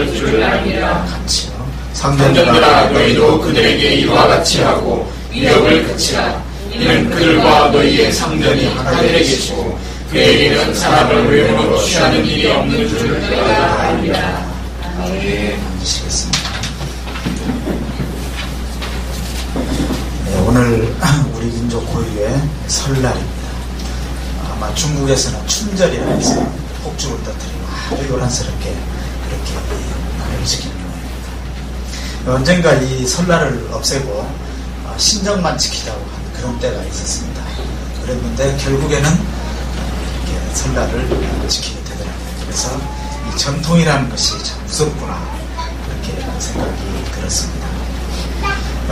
그럴 줄 아니라. 같이요. 상전들아 너희도 그들에게 이와 같이 하고 위력을 그치라. 이는 그들과 너희의 상전이 하늘에 계시고 그에게는 사람을 외모로 취하는 일이 없는 줄 내가 알리라. 앉으시겠습니다. 네, 오늘 우리 민족 고유의 설날입니다. 아마 중국에서는 춘절이라 해서 폭죽을 터뜨리고 아주 요란스럽게 그렇게 날을 지키는 모양입니다. 언젠가 이 설날을 없애고 신정만 지키자고 하는 그런 때가 있었습니다. 그랬는데 결국에는 이렇게 설날을 지키게 되더라고요. 그래서 이 전통이라는 것이 참 무섭구나 그렇게 생각이 들었습니다.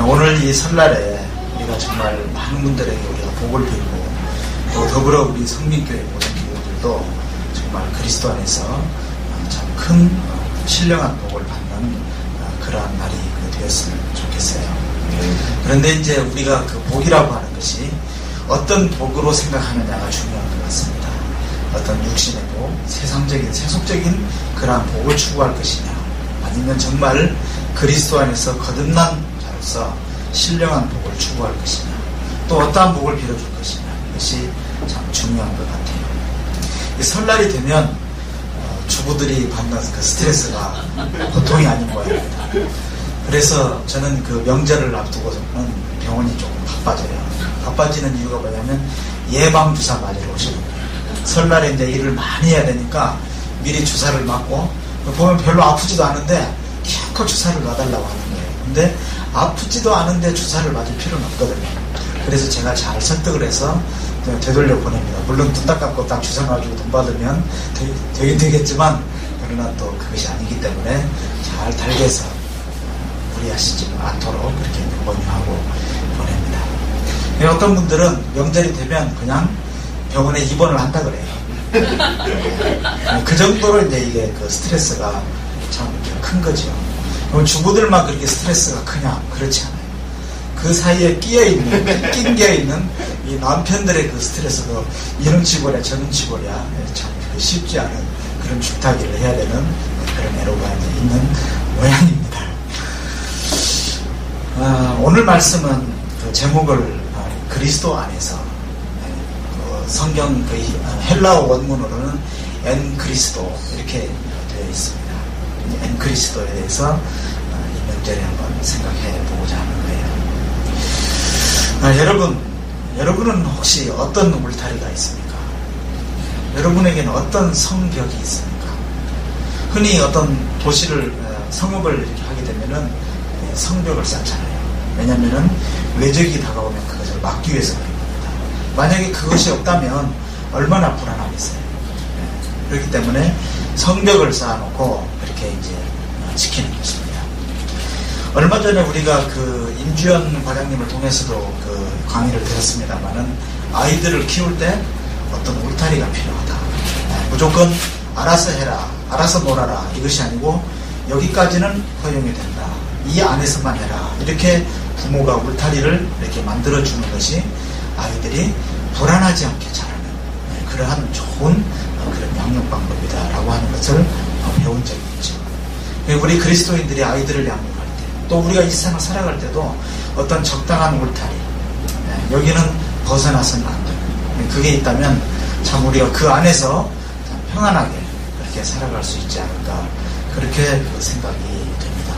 오늘 이 설날에 우리가 정말 많은 분들에게 우리가 복을 빌고 또 더불어 우리 성민교회 모든 교우들도 정말 그리스도 안에서 참 큰 신령한 복을 받는 그러한 날이 되었으면 좋겠어요. 그런데 이제 우리가 그 복이라고 하는 것이 어떤 복으로 생각하느냐가 중요한 것 같습니다. 어떤 육신의 복, 세상적인, 세속적인 그러한 복을 추구할 것이냐, 아니면 정말 그리스도 안에서 거듭난 자로서 신령한 복을 추구할 것이냐, 또 어떠한 복을 빌어줄 것이냐, 이것이 참 중요한 것 같아요. 이 설날이 되면 주부들이 받는 그 스트레스가 보통이 아닌 모양입니다. 그래서 저는 그 명절을 앞두고서는 병원이 조금 바빠져요. 바빠지는 이유가 뭐냐면 예방주사 맞으러 오시는 거예요. 설날에 이제 일을 많이 해야 되니까 미리 주사를 맞고 보면 별로 아프지도 않은데 기껏 주사를 놔달라고 하는 거예요. 근데 아프지도 않은데 주사를 맞을 필요는 없거든요. 그래서 제가 잘 설득을 해서 되돌려 보냅니다. 물론 눈 딱 감고 딱 주사 놔주고 돈 받으면 되긴 되겠지만 그러나 또 그것이 아니기 때문에 잘 달래서 무리하시지 않도록 그렇게 권유하고 보냅니다. 어떤 분들은 명절이 되면 그냥 병원에 입원을 한다 그래요. 그 정도로 이제 이게 그 스트레스가 참 큰 거죠. 그럼 주부들만 그렇게 스트레스가 크냐? 그렇지 않아요. 그 사이에 낀겨있는 이 남편들의 그 스트레스도 이는 치고랴 저는 치고랴 참 쉽지 않은 그런 줄타기를 해야 되는 그런 애로가 있는 모양입니다. 오늘 말씀은 그 제목을 그리스도 안에서 성경 그 헬라어 원문으로는 엔 그리스도 이렇게 되어 있습니다. 엔 그리스도에 대해서 이 명절에 한번 생각해 보고자 하는 거예요. 여러분은 혹시 어떤 울타리가 있습니까? 여러분에게는 어떤 성벽이 있습니까? 흔히 어떤 도시를 성읍을 이렇게 하게 되면은 성벽을 쌓잖아요. 왜냐하면은 외적이 다가오면 그것을 막기 위해서 그런 겁니다. 만약에 그것이 없다면 얼마나 불안하겠어요. 그렇기 때문에 성벽을 쌓아놓고 그렇게 이제 지키는 것입니다. 얼마 전에 우리가 그 임주연 과장님을 통해서도 그 강의를 들었습니다만은 아이들을 키울 때 어떤 울타리가 필요하다. 무조건 알아서 해라, 알아서 놀아라 이것이 아니고 여기까지는 허용이 된다. 이 안에서만 해라. 이렇게 부모가 울타리를 이렇게 만들어주는 것이 아이들이 불안하지 않게 자라는 그러한 좋은 그런 양육 방법이다라고 하는 것을 배운 적이 있죠. 우리 그리스도인들이 아이들을 양육할 때, 또 우리가 이 세상을 살아갈 때도 어떤 적당한 울타리, 여기는 벗어나서는 안 되는 그게 있다면 참 우리가 그 안에서 참 평안하게 그렇게 살아갈 수 있지 않을까 그렇게 생각이 됩니다.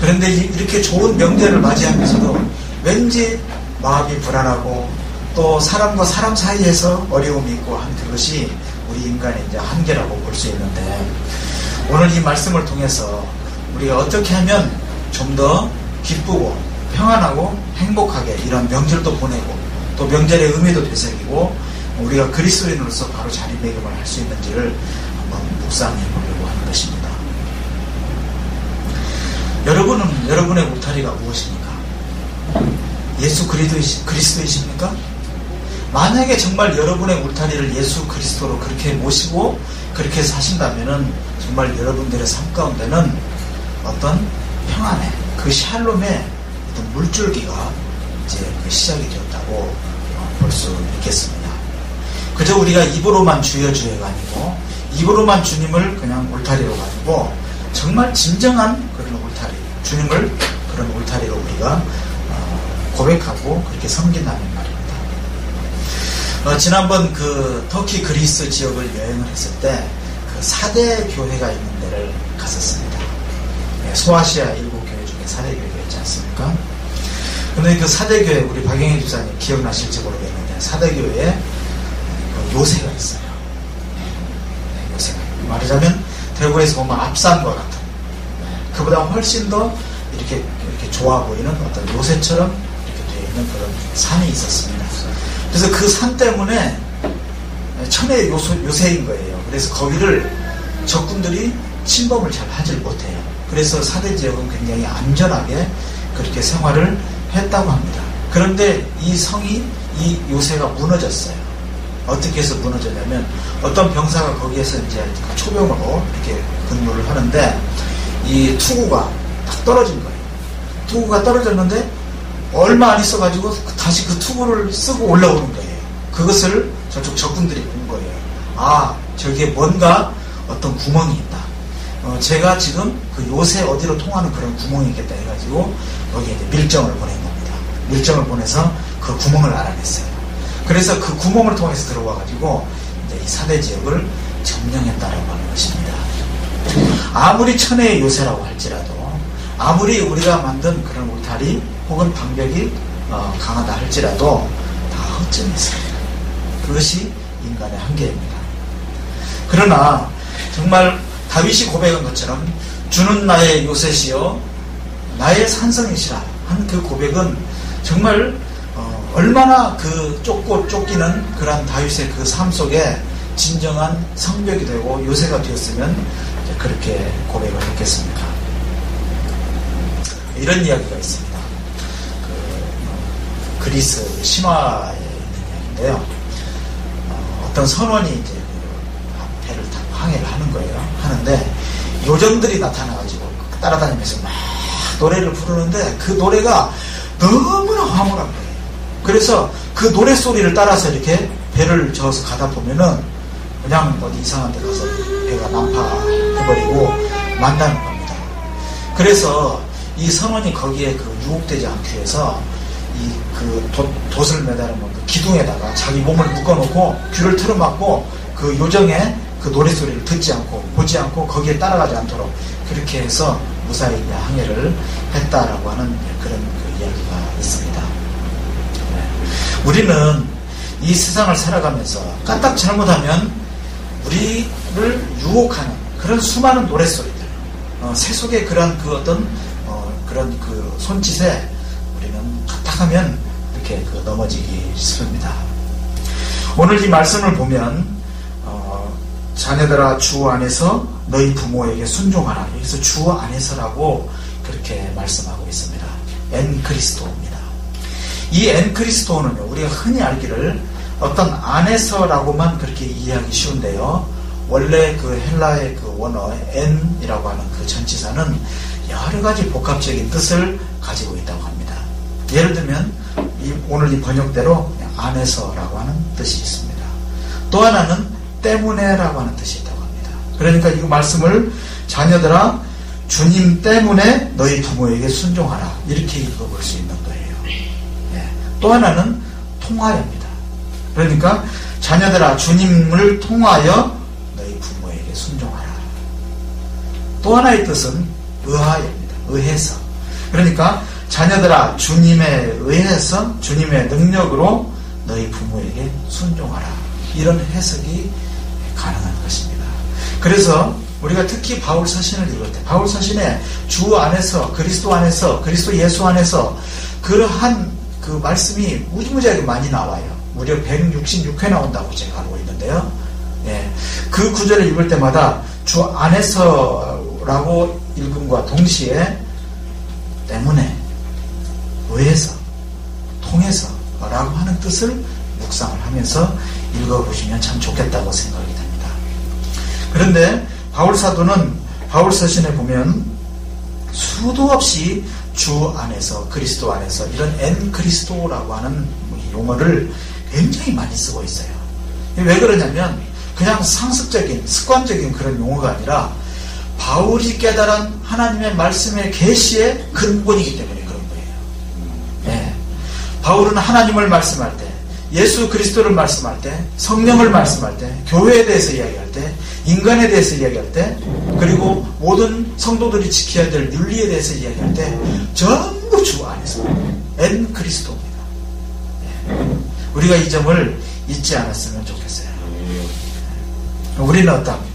그런데 이렇게 좋은 명절을 맞이하면서도 왠지 마음이 불안하고 또 사람과 사람 사이에서 어려움이 있고 한 그것이 우리 인간의 이제 한계라고 볼 수 있는데 오늘 이 말씀을 통해서 우리가 어떻게 하면 좀 더 기쁘고 평안하고 행복하게 이런 명절도 보내고 또 명절의 의미도 되새기고 우리가 그리스도인으로서 바로 자리매김을 할 수 있는지를 한번 묵상해 보려고 하는 것입니다. 여러분은 여러분의 울타리가 무엇입니까? 예수 그리스도이십니까? 만약에 정말 여러분의 울타리를 예수 그리스도로 그렇게 모시고 그렇게 사신다면은 정말 여러분들의 삶 가운데는 어떤 평안의 그 샬롬의 어떤 물줄기가 이제 그 시작이 되었다고 볼 수 있겠습니다. 그저 우리가 입으로만 주여 주여가 아니고 입으로만 주님을 그냥 울타리로 가지고 정말 진정한 그런 울타리, 주님을 그런 울타리로 우리가 고백하고 그렇게 섬긴다는 말입니다. 지난번 그 터키 그리스 지역을 여행을 했을 때 그 4대 교회가 있는 데를 갔었습니다. 소아시아 7교회 중에 4대 교회가 있지 않습니까? 근데 그 4대 교회, 우리 박영희 집사님 기억나실지 모르겠는데 4대 교회에 요새가 있어요. 요새가. 말하자면 대구에서 보면 앞산과 같은, 그보다 훨씬 더 이렇게 좋아 보이는 어떤 요새처럼 이렇게 되어 있는 그런 산이 있었습니다. 그래서 그 산 때문에 천의 요새인 거예요. 그래서 거기를 적군들이 침범을 잘 하질 못해요. 그래서 4대 지역은 굉장히 안전하게 그렇게 생활을 했다고 합니다. 그런데 이 성이, 이 요새가 무너졌어요. 어떻게 해서 무너졌냐면 어떤 병사가 거기에서 이제 초병으로 이렇게 근무를 하는데 이 투구가 딱 떨어진 거예요. 투구가 떨어졌는데 얼마 안 있어가지고 다시 그 투구를 쓰고 올라오는 거예요. 그것을 저쪽 적군들이 본 거예요. 아, 저기에 뭔가 어떤 구멍이 있다. 제가 지금 그 요새 어디로 통하는 그런 구멍이 있겠다 해가지고 여기에 이제 밀정을 보낸 겁니다. 밀정을 보내서 그 구멍을 알아냈어요. 그래서 그 구멍을 통해서 들어와가지고 이제 이 4대 지역을 점령했다라고 하는 것입니다. 아무리 천혜의 요새라고 할지라도, 아무리 우리가 만든 그런 울타리 혹은 방벽이 강하다 할지라도 다 허점이 있어요. 그것이 인간의 한계입니다. 그러나 정말 다윗이 고백한 것처럼 주는 나의 요새시여 나의 산성이시라 한 그 고백은 정말 얼마나 그 쫓고 쫓기는 그런 다윗의 그 삶 속에 진정한 성벽이 되고 요새가 되었으면 그렇게 고백을 했겠습니까? 이런 이야기가 있습니다. 그리스 신화에 있는 이야기인데요. 어떤 선원이 이제 배를 타고 항해를 하는 거예요. 하는데 요정들이 나타나가지고 따라다니면서 막 노래를 부르는데 그 노래가 너무나 황홀한 거예요. 그래서 그 노래 소리를 따라서 이렇게 배를 저어서 가다 보면은 그냥 어디 이상한 데 가서 배가 난파해버리고 만나는 겁니다. 그래서 이 선원이 거기에 그 유혹되지 않기 위해서 이 그 돛을 매달은 그 기둥에다가 자기 몸을 묶어놓고 귀를 틀어막고 그 요정의 그 노래 소리를 듣지 않고 보지 않고 거기에 따라가지 않도록 그렇게 해서 무사히 항해를 했다라고 하는 그런 그 이야기가 있습니다. 우리는 이 세상을 살아가면서 까딱 잘못하면 우리를 유혹하는 그런 수많은 노래소리들, 새 속의 그런 그 어떤 그런 그 손짓에 우리는 까딱하면 이렇게 그 넘어지기 쉽습니다. 오늘 이 말씀을 보면 자녀들아 주 안에서 너희 부모에게 순종하라. 여기서 주 안에서라고 그렇게 말씀하고 있습니다. 엔 그리스도입니다. 이 엔 그리스도는요, 우리가 흔히 알기를 어떤 안에서라고만 그렇게 이해하기 쉬운데요. 원래 그 헬라의 그 원어 엔이라고 하는 그 전치사는 여러 가지 복합적인 뜻을 가지고 있다고 합니다. 예를 들면 오늘 이 번역대로 안에서라고 하는 뜻이 있습니다. 또 하나는 때문에라고 하는 뜻이 있다고 합니다. 그러니까 이 말씀을 자녀들아 주님 때문에 너희 부모에게 순종하라 이렇게 읽어볼 수 있는 거예요. 또 하나는 통하여입니다. 그러니까 자녀들아 주님을 통하여 너희 부모에게 순종하라. 또 하나의 뜻은 의하여입니다. 의해서. 그러니까 자녀들아 주님에 의해서 주님의 능력으로 너희 부모에게 순종하라. 이런 해석이 가능한 것입니다. 그래서 우리가 특히 바울 서신을 읽을 때 바울 서신에 주 안에서 그리스도 안에서 그리스도 예수 안에서 그러한 그 말씀이 무지무지하게 많이 나와요. 무려 166회 나온다고 제가 알고 있는데요. 그 구절을 읽을 때마다 주 안에서라고 읽음과 동시에 때문에, 의해서, 통해서 라고 하는 뜻을 묵상을 하면서 읽어보시면 참 좋겠다고 생각이 됩니다. 그런데 바울 사도는 바울 서신에 보면 수도 없이 주 안에서 그리스도 안에서 이런 엔 그리스도라고 하는 용어를 굉장히 많이 쓰고 있어요. 왜 그러냐면 그냥 상습적인 습관적인 그런 용어가 아니라 바울이 깨달은 하나님의 말씀의 계시의 근본이기 때문에 그런 거예요. 네. 바울은 하나님을 말씀할 때, 예수 그리스도를 말씀할 때, 성령을 말씀할 때, 교회에 대해서 이야기할 때, 인간에 대해서 이야기할 때, 그리고 모든 성도들이 지켜야 될 윤리에 대해서 이야기할 때 전부 주 안에서 엔 그리스도입니다. 네. 우리가 이 점을 잊지 않았으면 좋겠어요. 우리는 어떠합니까?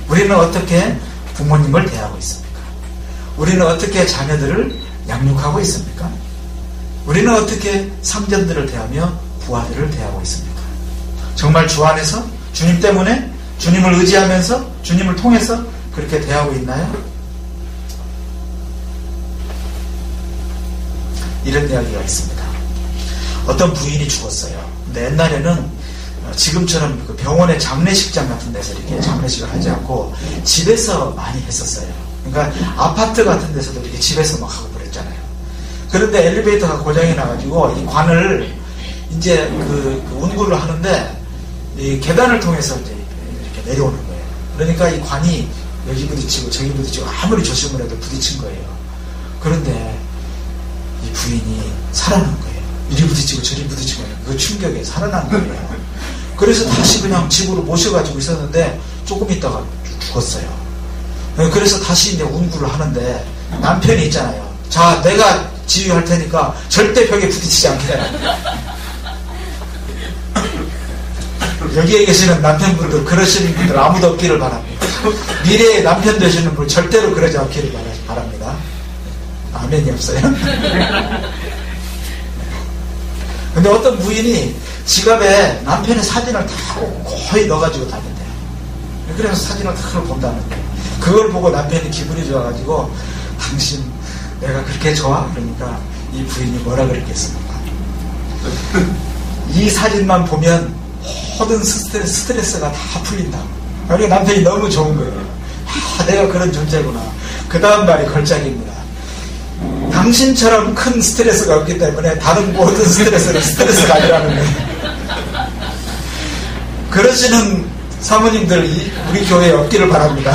우리는 어떻게 부모님을 대하고 있습니까? 우리는 어떻게 자녀들을 양육하고 있습니까? 우리는 어떻게 상전들을 대하며 부하들을 대하고 있습니까? 정말 주 안에서 주님 때문에 주님을 의지하면서 주님을 통해서 그렇게 대하고 있나요? 이런 이야기가 있습니다. 어떤 부인이 죽었어요. 근데 옛날에는 지금처럼 그 병원의 장례식장 같은 데서 이렇게 장례식을 하지 않고 집에서 많이 했었어요. 그러니까 아파트 같은 데서도 이렇게 집에서 막 하고 그랬잖아요. 그런데 엘리베이터가 고장이 나가지고 이 관을 이제 그 운구를 하는데 이 계단을 통해서 이제 이렇게 내려오는 거예요. 그러니까 이 관이 여기 부딪히고 저기 부딪히고 아무리 조심을 해도 부딪힌 거예요. 그런데 이 부인이 살아난 거예요. 이리 부딪히고 저리 부딪히고 그 충격에 살아난 거예요. 그래서 다시 그냥 집으로 모셔가지고 있었는데 조금 있다가 죽었어요. 그래서 다시 이제 운구를 하는데 남편이 있잖아요. 자, 내가 지휘할 테니까 절대 벽에 부딪히지 않게. 여기에 계시는 남편분들, 그러시는 분들 아무도 없기를 바랍니다. 미래의 남편 되시는 분 절대로 그러지 않기를 바랍니다. 아멘이 없어요? 근데 어떤 부인이 지갑에 남편의 사진을 다 거의 넣어가지고 다닌대요. 그래서 사진을 다 본다는 거예요. 그걸 보고 남편이 기분이 좋아가지고 당신 내가 그렇게 좋아? 그러니까 이 부인이 뭐라 그랬겠습니까? 이 사진만 보면 모든 스트레스가 다 풀린다고. 그러니까 남편이 너무 좋은 거예요. 내가 그런 존재구나. 그 다음 말이 걸작입니다. 당신처럼 큰 스트레스가 없기 때문에 다른 모든 스트레스가 아니라는 거예요. 그러시는 사모님들 우리 교회에 없기를 바랍니다.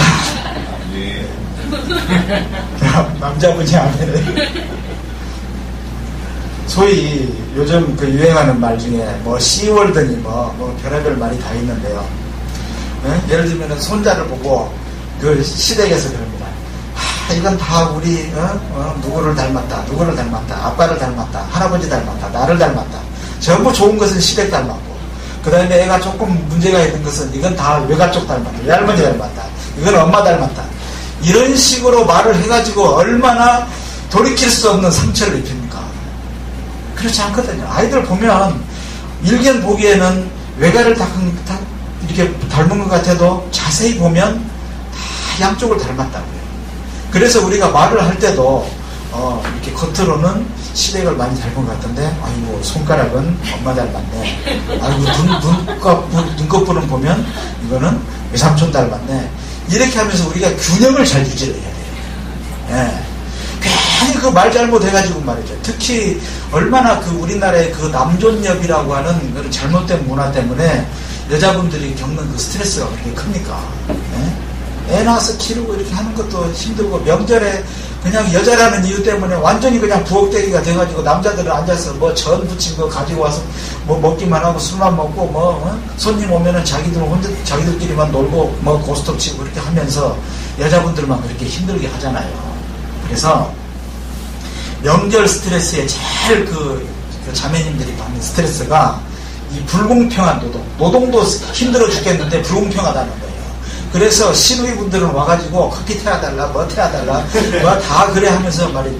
남자분이 아니네. 소위 요즘 그 유행하는 말 중에 뭐 씨월드니 뭐 별의별 말이 다 있는데요. 네? 예를 들면 손자를 보고 그 시댁에서 그럽니다. 이건 다 우리 누구를 닮았다, 누구를 닮았다, 아빠를 닮았다, 할아버지 닮았다, 나를 닮았다. 전부 좋은 것은 시댁 닮았고, 그 다음에 애가 조금 문제가 있는 것은 이건 다 외가 쪽 닮았다, 외할머니 닮았다, 이건 엄마 닮았다. 이런 식으로 말을 해가지고 얼마나 돌이킬 수 없는 상처를 입힙니까? 그렇지 않거든요. 아이들 보면 일견 보기에는 외가를 다 이렇게 닮은 것 같아도 자세히 보면 다 양쪽을 닮았다고요. 그래서 우리가 말을 할 때도 이렇게 겉으로는 시댁을 많이 닮은 것 같은데 아이고 손가락은 엄마 닮았네. 아이고 눈꺼풀은 보면 이거는 외삼촌 닮았네. 이렇게 하면서 우리가 균형을 잘 유지를 해야 돼요. 예. 괜히 그 말 잘못해가지고 말이죠. 특히 얼마나 그 우리나라의 그 남존여비라고 하는 그런 잘못된 문화 때문에 여자분들이 겪는 그 스트레스가 그렇게 큽니까? 예? 애 낳아서 키우고 이렇게 하는 것도 힘들고 명절에 그냥 여자라는 이유 때문에 완전히 그냥 부엌대기가 돼가지고 남자들은 앉아서 뭐 전 부친 거 가지고 와서 뭐 먹기만 하고 술만 먹고 손님 오면은 자기들끼리만 놀고 뭐 고스톱 치고 그렇게 하면서 여자분들만 그렇게 힘들게 하잖아요. 그래서 명절 스트레스에 제일 그 자매님들이 받는 스트레스가 이 불공평한 노동도 힘들어 죽겠는데 불공평하다는 거예요. 그래서 시누이분들은 와가지고 커피 태워달라 뭐 태워달라 뭐 다 그래 하면서 말이죠.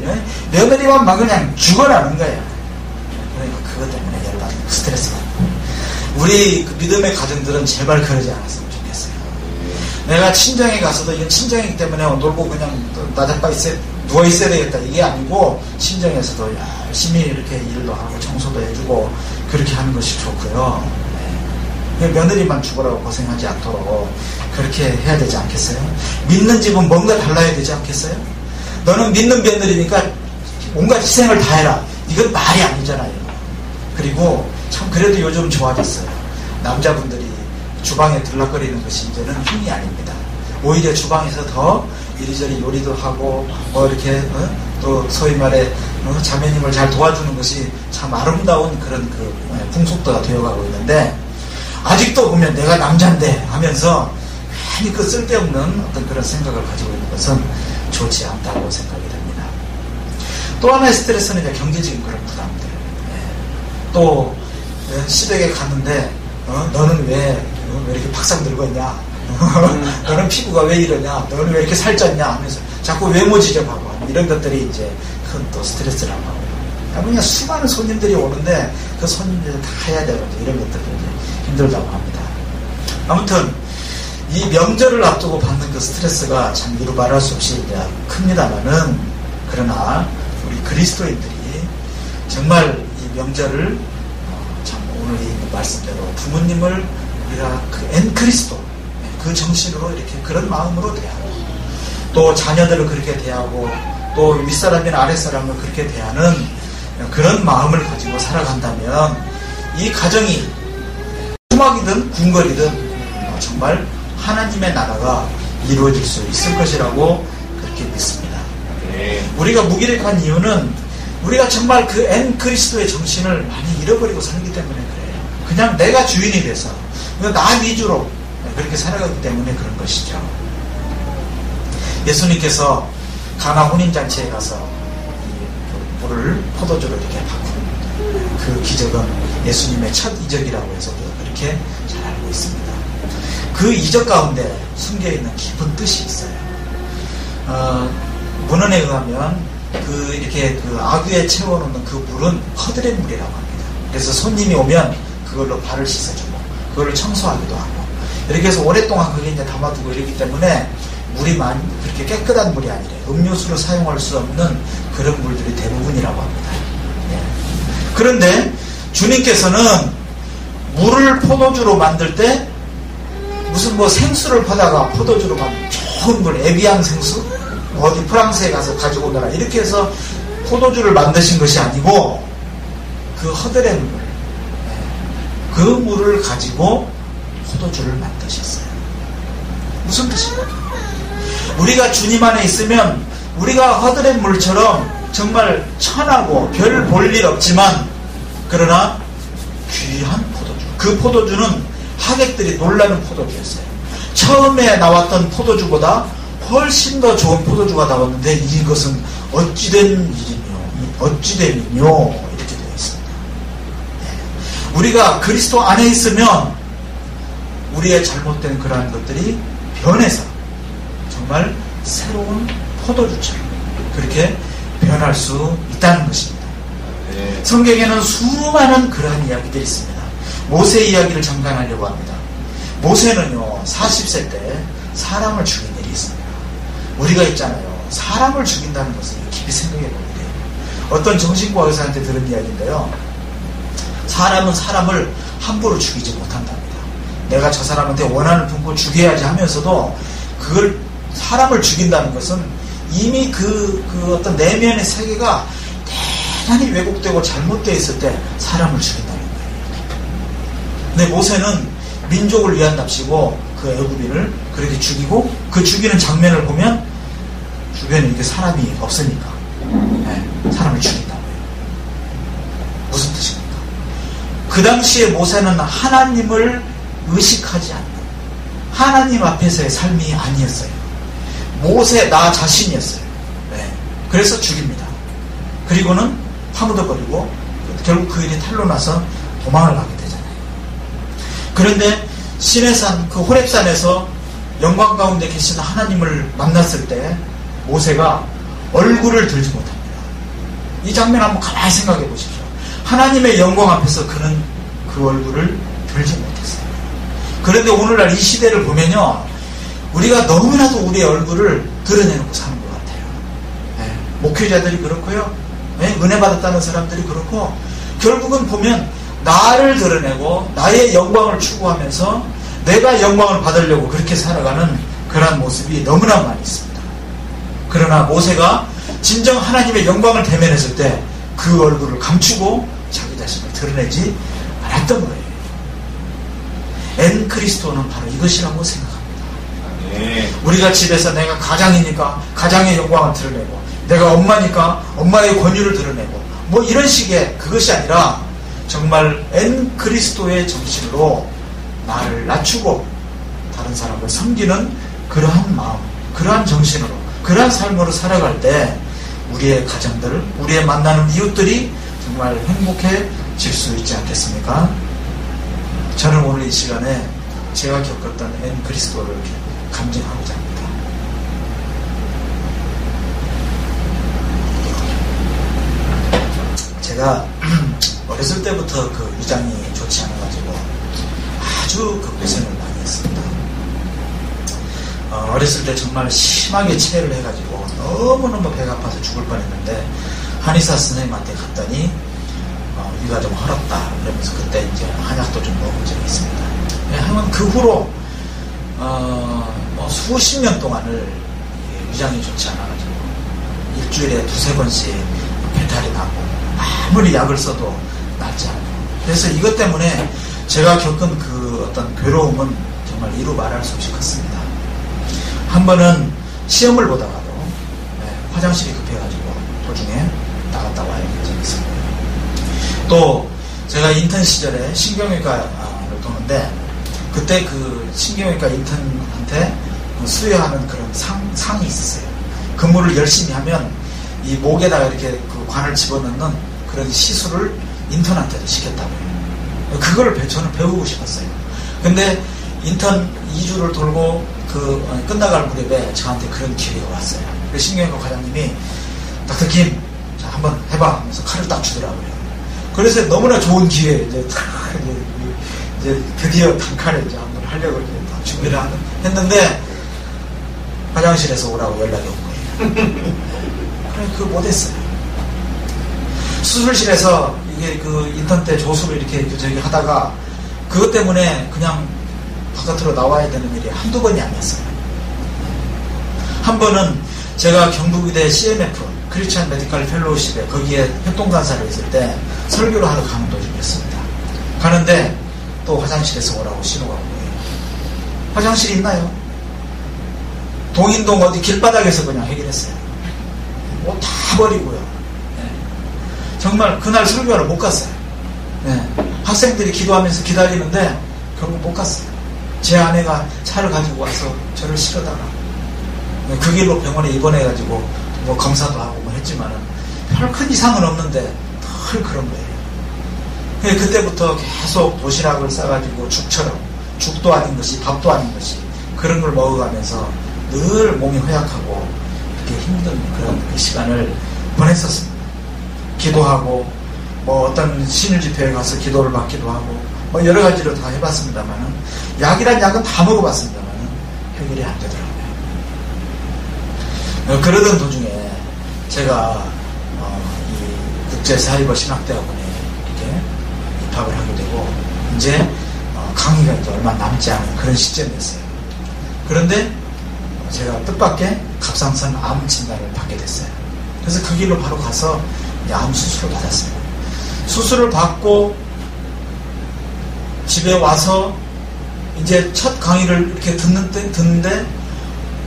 며느리만 막 그냥 죽어나는 거예요. 그러니까 그것 때문에 열받는 스트레스 받는. 우리 그 믿음의 가정들은 제발 그러지 않았으면 좋겠어요. 내가 친정에 가서도 이건 친정이기 때문에 놀고 그냥 나자빠 누워있어야 되겠다 이게 아니고 친정에서도 열심히 이렇게 일도 하고 청소도 해주고 그렇게 하는 것이 좋고요. 네. 며느리만 죽으라고 고생하지 않도록 그렇게 해야 되지 않겠어요? 믿는 집은 뭔가 달라야 되지 않겠어요? 너는 믿는 며느리니까 온갖 희생을 다 해라. 이건 말이 아니잖아요. 그리고 참 그래도 요즘 좋아졌어요. 남자분들이 주방에 들락거리는 것이 이제는 흉이 아닙니다. 오히려 주방에서 더 이리저리 요리도 하고 이렇게 또 소위 말해 자매님을 잘 도와주는 것이 참 아름다운 그런 그 풍속도가 되어가고 있는데, 아직도 보면 내가 남잔데 하면서 괜히 그 쓸데없는 어떤 그런 생각을 가지고 있는 것은 좋지 않다고 생각이 됩니다. 또 하나의 스트레스는 이제 경제적인 그런 부담들. 또 시댁에 갔는데 너는 왜 이렇게 팍상 들고 있냐? 너는 피부가 왜 이러냐? 너는 왜 이렇게 살쪘냐? 하면서 자꾸 외모 지적하고 이런 것들이 이제 큰 또 스트레스라고 하고, 그냥 수많은 손님들이 오는데 그 손님들 다 해야 되고 이런 것들이 힘들다고 합니다. 아무튼 이 명절을 앞두고 받는 그 스트레스가 참 이루 말할 수 없이 큽니다만은, 그러나 우리 그리스도인들이 정말 이 명절을 참 오늘 이 말씀대로 부모님을 우리가 그 엔크리스도 그 정신으로 이렇게 그런 마음으로 대하고, 또 자녀들을 그렇게 대하고, 또 윗사람이나 아랫사람을 그렇게 대하는 그런 마음을 가지고 살아간다면 이 가정이 수막이든 궁궐이든 정말 하나님의 나라가 이루어질 수 있을 것이라고 그렇게 믿습니다. 우리가 무기력한 이유는 우리가 정말 그 엔그리스도의 정신을 많이 잃어버리고 살기 때문에 그래요. 그냥 내가 주인이 돼서 나 위주로 그렇게 살아가기 때문에 그런 것이죠. 예수님께서 가나 혼인잔치에 가서 물을 포도주로 이렇게 바꾼 그 기적은 예수님의 첫 이적이라고 해서 그렇게 잘 알고 있습니다. 그 이적 가운데 숨겨있는 깊은 뜻이 있어요. 문헌에 의하면 이렇게 그 아귀에 채워놓는 그 물은 허드렛 물이라고 합니다. 그래서 손님이 오면 그걸로 발을 씻어주고 그걸로 청소하기도 하고, 이렇게 해서 오랫동안 그게 이제 담아두고 이러기 때문에 물이 그렇게 깨끗한 물이 아니래요. 음료수로 사용할 수 없는 그런 물들이 대부분이라고 합니다. 그런데 주님께서는 물을 포도주로 만들 때 무슨 생수를 퍼다가 포도주로 만든 좋은 물, 에비앙 생수? 어디 프랑스에 가서 가지고 오너라 이렇게 해서 포도주를 만드신 것이 아니고 그 허드렛 물, 그 물을 가지고 포도주를 만드셨어요. 무슨 뜻입니까? 우리가 주님 안에 있으면 우리가 허드렛 물처럼 정말 천하고 별 볼 일 없지만 그러나 귀한 포도주, 그 포도주는 하객들이 놀라는 포도주였어요. 처음에 나왔던 포도주보다 훨씬 더 좋은 포도주가 나왔는데 이것은 어찌된 일이뇨, 어찌됨이뇨 이렇게 되어 있습니다. 우리가 그리스도 안에 있으면 우리의 잘못된 그러한 것들이 변해서 정말 새로운 포도주처럼 그렇게 변할 수 있다는 것입니다. 성경에는 수많은 그러한 이야기들이 있습니다. 모세 이야기를 잠깐 하려고 합니다. 모세는요 40세 때 사람을 죽인 일이 있습니다. 우리가 있잖아요, 사람을 죽인다는 것을 깊이 생각해 보게 돼요. 어떤 정신과 의사한테 들은 이야기인데요, 사람은 사람을 함부로 죽이지 못한답니다. 내가 저 사람한테 원한을 품고 죽여야지 하면서도 그걸 사람을 죽인다는 것은 이미 그 어떤 내면의 세계가 대단히 왜곡되고 잘못되어 있을 때 사람을 죽인다는 거예요. 근데 모세는 민족을 위한답시고 그 애굽인을 그렇게 죽이고, 그 죽이는 장면을 보면 주변에 이렇게 사람이 없으니까 사람을 죽인다고요. 무슨 뜻입니까? 그 당시에 모세는 하나님을 의식하지 않는 하나님 앞에서의 삶이 아니었어요. 모세 나 자신이었어요. 그래서 죽입니다. 그리고는 파묻어버리고 결국 그 일이 탄로 나서 도망을 가게 되잖아요. 그런데 시내산 그 호렙산에서 영광 가운데 계신 하나님을 만났을 때 모세가 얼굴을 들지 못합니다. 이 장면 한번 가만히 생각해 보십시오. 하나님의 영광 앞에서 그는 그 얼굴을 들지 못했어요. 그런데 오늘날 이 시대를 보면요, 우리가 너무나도 우리의 얼굴을 드러내놓고 사는 것 같아요. 목회자들이 그렇고요, 은혜 받았다는 사람들이 그렇고, 결국은 보면 나를 드러내고 나의 영광을 추구하면서 내가 영광을 받으려고 그렇게 살아가는 그런 모습이 너무나 많이 있습니다. 그러나 모세가 진정 하나님의 영광을 대면했을 때 그 얼굴을 감추고 자기 자신을 드러내지 않았던 거예요. 엔그리스도는 바로 이것이라고 생각합니다. 네. 우리가 집에서 내가 가장이니까 가장의 영광을 드러내고, 내가 엄마니까 엄마의 권위를 드러내고, 뭐 이런 식의 그것이 아니라 정말 엔 그리스도의 정신으로 나를 낮추고 다른 사람을 섬기는 그러한 마음, 그러한 정신으로, 그러한 삶으로 살아갈 때 우리의 가정들, 우리의 만나는 이웃들이 정말 행복해질 수 있지 않겠습니까? 저는 오늘 이 시간에 제가 겪었던 엔 그리스도를 감정하고자 합니다. 제가 어렸을 때부터 그 위장이 좋지 않아가지고 아주 그 고생을 많이 했습니다. 어렸을 때 정말 심하게 체해를 해가지고 너무너무 배가 아파서 죽을 뻔했는데 한의사 선생님한테 갔더니 위가 좀 헐었다 그러면서 그때 이제 한약도 좀 먹은 적이 있습니다. 하면 그 후로 뭐 수십 년 동안을 위장이 좋지 않아가지고 일주일에 두세 번씩 배탈이 나고 아무리 약을 써도 낫지 않고, 그래서 이것 때문에 제가 겪은 그 어떤 괴로움은 정말 이루 말할 수 없이 컸습니다. 한 번은 시험을 보다가도 화장실이 급해가지고 도중에 나갔다 와야 된 적이 있습니다. 또 제가 인턴 시절에 신경외과를 도는데 그때 그 신경외과 인턴한테 수여하는 그런 상이 있었어요. 근무를 열심히 하면 이 목에다가 이렇게 그 관을 집어넣는 그런 시술을 인턴한테도 시켰다고요. 그걸 저는 배우고 싶었어요. 근데 인턴 2주를 돌고 끝나갈 무렵에 저한테 그런 기회가 왔어요. 신경외과 과장님이 닥터 김, 자, 한번 해봐 하면서 칼을 딱 주더라고요. 그래서 너무나 좋은 기회, 이제 드디어 단칼에 이제 한번 하려고 이제 준비를 했는데 화장실에서 오라고 연락이 온 거예요. 그래, 그거 못했어요. 수술실에서 이게 그 인턴 때 조수를 이렇게 저기 하다가 그것 때문에 그냥 바깥으로 나와야 되는 일이 한두 번이 아니었어요. 한 번은 제가 경북의대 CMF 크리스천 메디컬 펠로우십에 거기에 협동간사를 했을 때 설교를 하러 가는 도중이었습니다. 가는데 또 화장실에서 오라고 신호가 온 거예요. 화장실이 있나요? 동인동 어디 길바닥에서 그냥 해결했어요. 옷 다 버리고요. 네. 정말 그날 설교하러 못 갔어요. 네. 학생들이 기도하면서 기다리는데 결국 못 갔어요. 제 아내가 차를 가지고 와서 저를 실어다가 그 길로 병원에 입원해가지고 뭐 검사도 하고 뭐 했지만은 별 큰 이상은 없는데 늘 그런 거예요. 그때부터 계속 도시락을 싸가지고 죽처럼, 죽도 아닌 것이 밥도 아닌 것이 그런 걸 먹어가면서 늘 몸이 허약하고 이렇게 힘든 그런 그 시간을 보냈었습니다. 기도하고 뭐 어떤 신일 집회에 가서 기도를 받기도 하고 뭐 여러 가지로 다 해봤습니다만은 약이란 약은 다 먹어봤습니다만은 해결이 안 되더라고요. 그러던 도중에 제가 이 국제사이버신학대학원에 이렇게 입학을 하게 되고 이제 강의가 이제 얼마 남지 않은 그런 시점이었어요. 그런데 제가 뜻밖의 갑상선 암 진단을 받게 됐어요. 그래서 그 길로 바로 가서 암 수술을 받았어요. 수술을 받고 집에 와서 이제 첫 강의를 이렇게 듣는데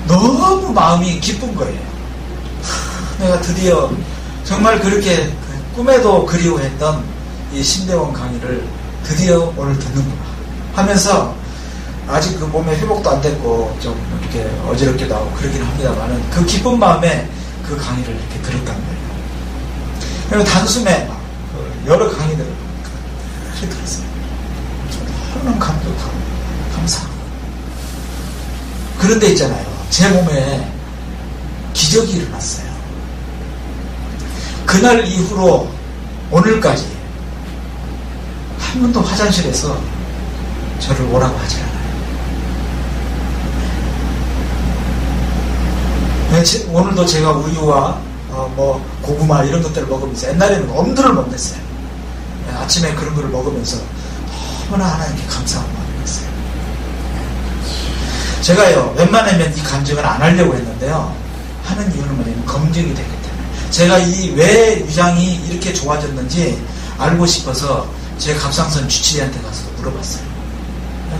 너무 마음이 기쁜 거예요. 내가 드디어 정말 그렇게 꿈에도 그리워했던 이 신대원 강의를 드디어 오늘 듣는구나 하면서 아직 그 몸에 회복도 안 됐고 좀 이렇게 어지럽기도 하고 그러긴 합니다만은 그 기쁜 마음에 그 강의를 이렇게 들었단 말이에요. 그리고 단숨에 막 여러 강의들을 이렇게 들었어요. 너무 감격하고 감사하고. 그런데 있잖아요. 제 몸에 기적이 일어났어요. 그날 이후로 오늘까지 한 번도 화장실에서 저를 오라고 하지 않아요. 오늘도 제가 우유와 뭐 고구마 이런 것들을 먹으면서 옛날에는 엄두를 못 냈어요. 아침에 그런 거를 먹으면서 너무나 하나님께 감사한 마음이었어요. 제가요 웬만하면 이 간증을 안 하려고 했는데요, 하는 이유는 뭐냐면 검증이 되기 때문에 제가 이 왜 위장이 이렇게 좋아졌는지 알고 싶어서 제 갑상선 주치의한테 가서 물어봤어요.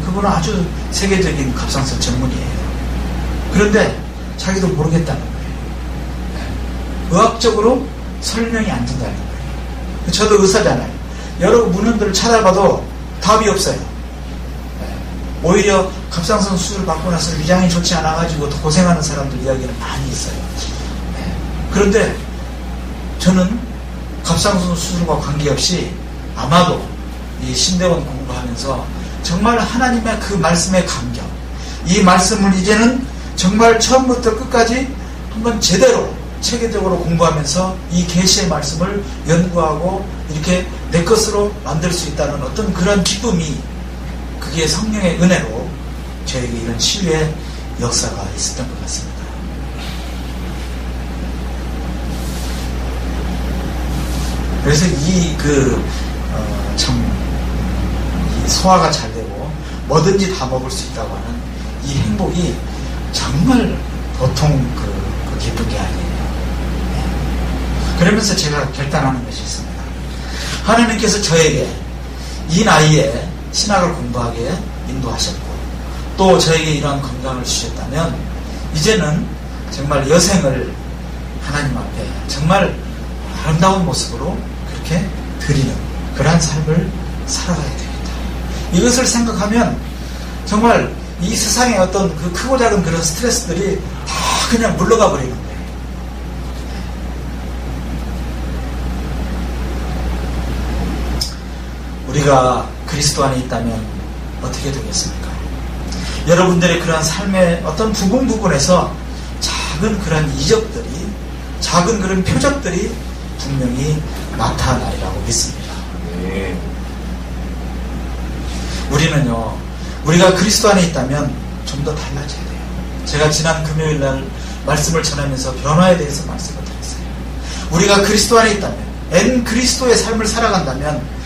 그분은 아주 세계적인 갑상선 전문이에요. 그런데 자기도 모르겠다는 거예요. 의학적으로 설명이 안 된다는 거예요. 저도 의사잖아요. 여러 문헌들을 찾아봐도 답이 없어요. 오히려 갑상선 수술 받고 나서 위장이 좋지 않아가지고 더 고생하는 사람들 이야기는 많이 있어요. 그런데 저는 갑상선 수술과 관계없이 아마도 이 신대원 공부하면서 정말 하나님의 그 말씀의 감격, 이 말씀을 이제는 정말 처음부터 끝까지 한번 제대로 체계적으로 공부하면서 이 계시의 말씀을 연구하고 이렇게 내 것으로 만들 수 있다는 어떤 그런 기쁨이, 그게 성령의 은혜로 저에게 이런 치유의 역사가 있었던 것 같습니다. 그래서 이 소화가 잘 되고 뭐든지 다 먹을 수 있다고 하는 이 행복이 정말 보통 그 기쁜 게 아니에요. 그러면서 제가 결단하는 것이 있습니다. 하나님께서 저에게 이 나이에 신학을 공부하게 인도하셨고 또 저에게 이러한 건강을 주셨다면 이제는 정말 여생을 하나님 앞에 정말 아름다운 모습으로 그렇게 드리는 그러한 삶을 살아가야 됩니다. 이것을 생각하면 정말 이 세상의 어떤 그 크고 작은 그런 스트레스들이 다 그냥 물러가 버리는 거예요. 우리가 그리스도 안에 있다면 어떻게 되겠습니까? 여러분들의 그러한 삶의 어떤 부분에서 작은 그런 이적들이, 작은 그런 표적들이 분명히 나타나리라고 믿습니다. 우리는요, 우리가 그리스도 안에 있다면 좀 더 달라져야 돼요. 제가 지난 금요일 날 말씀을 전하면서 변화에 대해서 말씀을 드렸어요. 우리가 그리스도 안에 있다면, 엔 그리스도의 삶을 살아간다면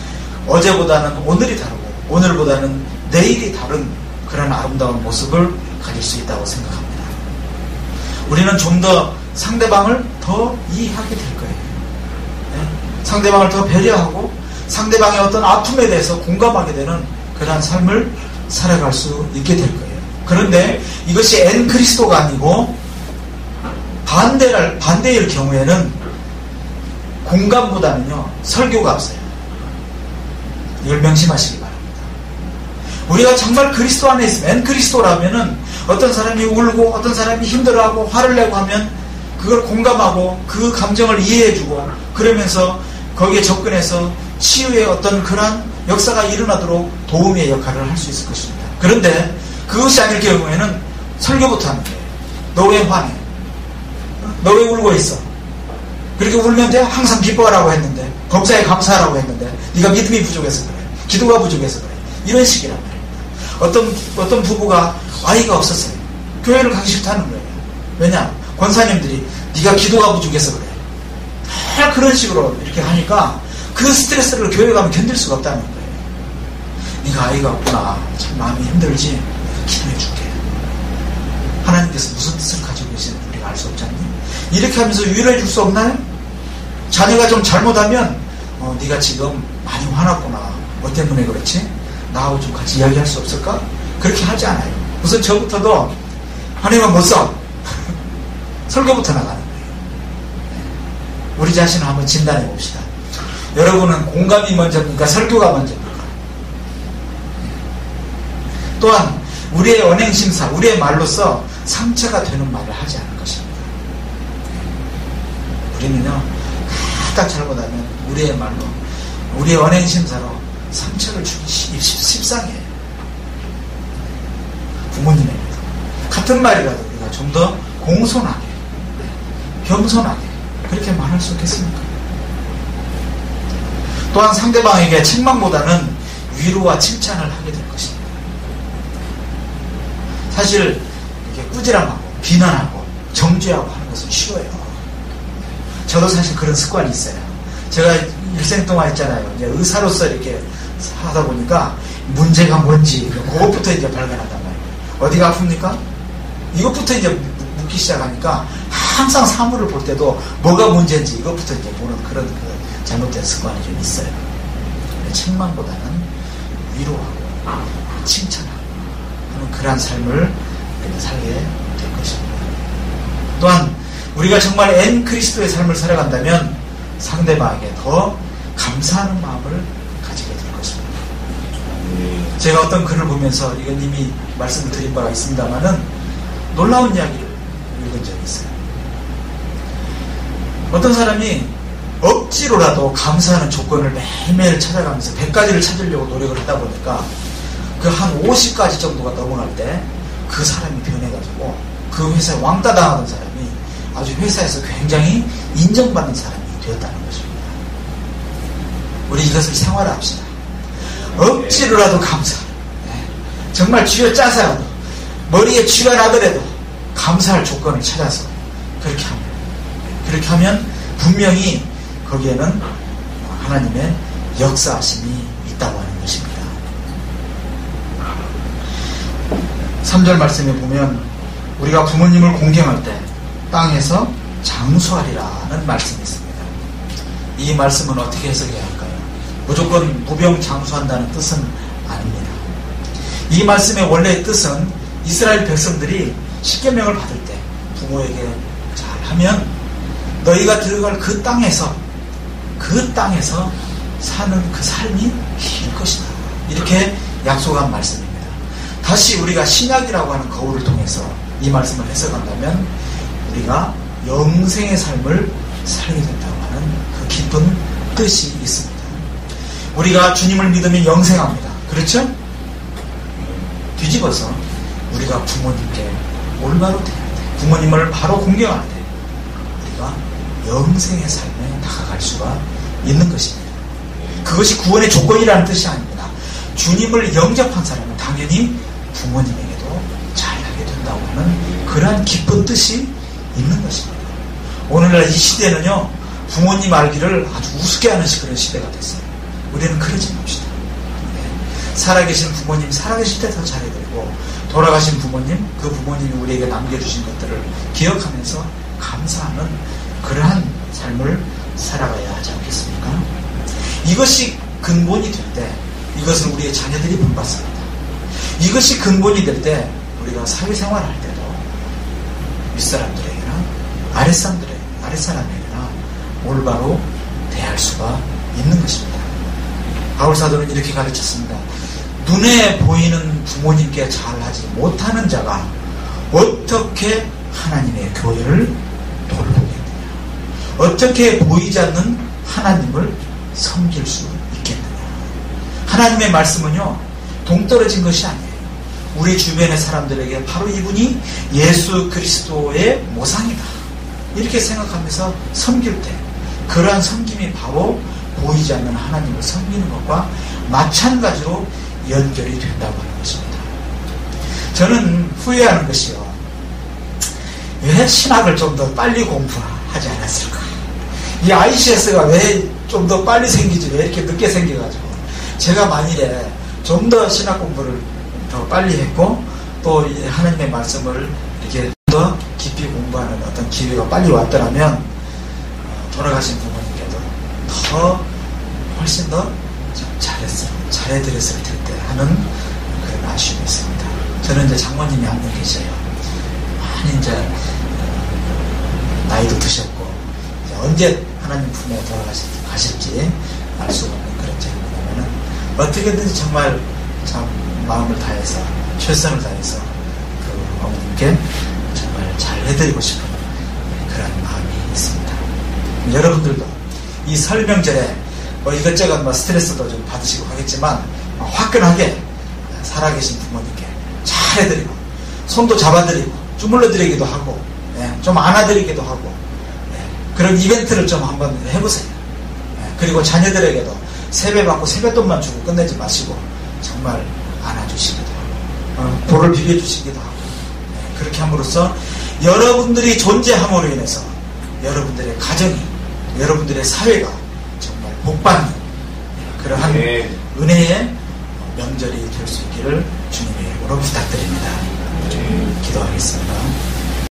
어제보다는 오늘이 다르고 오늘보다는 내일이 다른 그런 아름다운 모습을 가질 수 있다고 생각합니다. 우리는 좀 더 상대방을 더 이해하게 될 거예요. 상대방을 더 배려하고 상대방의 어떤 아픔에 대해서 공감하게 되는 그러한 삶을 살아갈 수 있게 될 거예요. 그런데 이것이 엔 그리스도가 아니고 반대일 경우에는 공감보다는요 설교가 앞서요. 이걸 명심하시기 바랍니다. 우리가 정말 그리스도 안에 있으면, 엔 그리스도라면은 어떤 사람이 울고 어떤 사람이 힘들어하고 화를 내고 하면 그걸 공감하고 그 감정을 이해해주고 그러면서 거기에 접근해서 치유의 어떤 그런 역사가 일어나도록 도움의 역할을 할 수 있을 것입니다. 그런데 그것이 아닐 경우에는 설교부터 하는 거예요. 너 왜 화내? 너 왜 울고 있어? 그렇게 울면 돼? 항상 기뻐하라고 했는데, 범사에 감사하라고 했는데 네가 믿음이 부족해서 그래, 기도가 부족해서 그래, 이런 식이란 말입니다. 어떤 부부가 아이가 없었어요. 교회를 가기 싫다는 거예요. 왜냐? 권사님들이 네가 기도가 부족해서 그래, 다 그런 식으로 이렇게 하니까 그 스트레스를 교회 가면 견딜 수가 없다는 거예요. 네가 아이가 없구나, 참 마음이 힘들지, 기도해 줄게. 하나님께서 무슨 뜻을 가지고 계시는지 우리가 알 수 없지 않니? 이렇게 하면서 위로해 줄 수 없나요? 자녀가 좀 잘못하면 네가 지금 많이 화났구나, 뭐 때문에 그렇지? 나하고 좀 같이 이야기할 수 없을까? 그렇게 하지 않아요. 우선 저부터도 하나님은 못 써. 설교부터 나가는 거예요. 우리 자신을 한번 진단해 봅시다. 여러분은 공감이 먼저입니까? 설교가 먼저입니까? 또한 우리의 언행심사, 우리의 말로서 상처가 되는 말을 하지 않을 것입니다. 우리는요, 딱 잘못하면 우리의 말로, 우리의 언행심사로 상처를 주기 십상이에요. 부모님에게도 같은 말이라도 우리가 좀 더 공손하게, 겸손하게 그렇게 말할 수 있겠습니까? 또한 상대방에게 책망보다는 위로와 칭찬을 하게 될 것입니다. 사실 이렇게 꾸지람하고 비난하고 정죄하고 하는 것은 쉬워요. 저도 사실 그런 습관이 있어요. 제가 일생 동안 했잖아요. 이제 의사로서 이렇게 하다 보니까 문제가 뭔지 그것부터 이제 발견한단 말이에요. 어디가 아픕니까? 이것부터 이제 묻기 시작하니까 항상 사물을 볼 때도 뭐가 문제인지 이것부터 이제 보는 그런 잘못된 습관이 좀 있어요. 책망보다는 위로하고 칭찬하고 하는 그러한 삶을 살게 될 것입니다. 또한 우리가 정말 엔 그리스도의 삶을 살아간다면 상대방에게 더 감사하는 마음을 가지게 될 것입니다. 제가 어떤 글을 보면서 이건 이미 말씀을 드린 바가 있습니다만은 놀라운 이야기를 읽은 적이 있어요. 어떤 사람이 억지로라도 감사하는 조건을 매일매일 찾아가면서 100가지를 찾으려고 노력을 하다 보니까 그 한 50가지 정도가 넘어갈 때 그 사람이 변해가지고 그 회사에 왕따 당하던 사람이 아주 회사에서 굉장히 인정받는 사람이 되었다는 것입니다. 우리 이것을 생활합시다. 억지로라도 감사. 정말 쥐어 짜서라도 머리에 쥐가 나더라도 감사할 조건을 찾아서 그렇게 합니다. 그렇게 하면 분명히 거기에는 하나님의 역사하심이 있다고 하는 것입니다. 3절 말씀에 보면 우리가 부모님을 공경할 때 땅에서 장수하리라는 말씀이 있습니다. 이 말씀은 어떻게 해석해야 할까요? 무조건 무병장수한다는 뜻은 아닙니다. 이 말씀의 원래의 뜻은 이스라엘 백성들이 십계명을 받을 때 부모에게 잘하면 너희가 들어갈 그 땅에서 사는 그 삶이 길 것이다. 이렇게 약속한 말씀입니다. 다시 우리가 신약이라고 하는 거울을 통해서 이 말씀을 해석한다면 우리가 영생의 삶을 살게 된다고 하는 그 깊은 뜻이 있습니다. 우리가 주님을 믿으면 영생합니다. 그렇죠? 뒤집어서 우리가 부모님께 올바로 대할 때, 부모님을 바로 공경할 때 우리가 영생의 삶에 다가갈 수가 있는 것입니다. 그것이 구원의 조건이라는 뜻이 아닙니다. 주님을 영접한 사람은 당연히 부모님에게도 잘하게 된다고 하는 그러한 깊은 뜻이 있는 것입니다. 오늘날 이 시대는요, 부모님 알기를 아주 우습게 하는 그런 시대가 됐어요. 우리는 그러지 맙시다. 살아계신 부모님 살아계실 때 더 잘해드리고, 돌아가신 부모님, 그 부모님이 우리에게 남겨주신 것들을 기억하면서 감사하는 그러한 삶을 살아가야 하지 않겠습니까? 이것이 근본이 될 때 이것을 우리의 자녀들이 본받습니다. 이것이 근본이 될 때 우리가 사회생활을 할 때도 윗사람들에게나 아랫사람에게나 올바로 대할 수가 있는 것입니다. 바울사도는 이렇게 가르쳤습니다. 눈에 보이는 부모님께 잘하지 못하는 자가 어떻게 하나님의 교회를 돌보겠느냐, 어떻게 보이지 않는 하나님을 섬길 수 있겠느냐. 하나님의 말씀은요, 동떨어진 것이 아니에요. 우리 주변의 사람들에게 바로 이분이 예수 그리스도의 모상이다, 이렇게 생각하면서 섬길 때 그러한 섬김이 바로 보이지 않는 하나님을 섬기는 것과 마찬가지로 연결이 된다고 하는 것입니다. 저는 후회하는 것이요, 왜 신학을 좀 더 빨리 공부하지 않았을까? 이 ICS가 왜 좀 더 빨리 생기지, 왜 이렇게 늦게 생겨가지고, 제가 만일에 좀 더 신학 공부를 더 빨리 했고 또 하나님의 말씀을 이렇게 더 깊이 공부하는 어떤 기회가 빨리 왔더라면 돌아가신 부모님께도 더 훨씬 더 잘해드렸을 텐데 하는 그런 아쉬움이 있습니다. 저는 이제 장모님이 한 분 계셔요. 많이 이제 나이도 드셨고 이제 언제 하나님 품에 돌아가실지 알 수가 없는 그런 점이라면은 어떻게든지 정말 참 마음을 다해서 최선을 다해서 그 어머님께 정말 잘 해드리고 싶은 그런 마음이 있습니다. 여러분들도 이 설명절에 뭐 이것저것 스트레스도 좀 받으시고 하겠지만 화끈하게 살아계신 부모님께 잘 해드리고 손도 잡아드리고 주물러드리기도 하고 좀 안아드리기도 하고 그런 이벤트를 좀 한번 해보세요. 그리고 자녀들에게도 세배받고 세뱃돈만 주고 끝내지 마시고 정말 안아주시기도 하고 볼을 비벼주시기도 하고 그렇게 함으로써 여러분들이 존재함으로 인해서 여러분들의 가정이, 여러분들의 사회가 정말 복받는 그러한 은혜의 명절이 될 수 있기를 주님의 이름으로 부탁드립니다. 기도하겠습니다.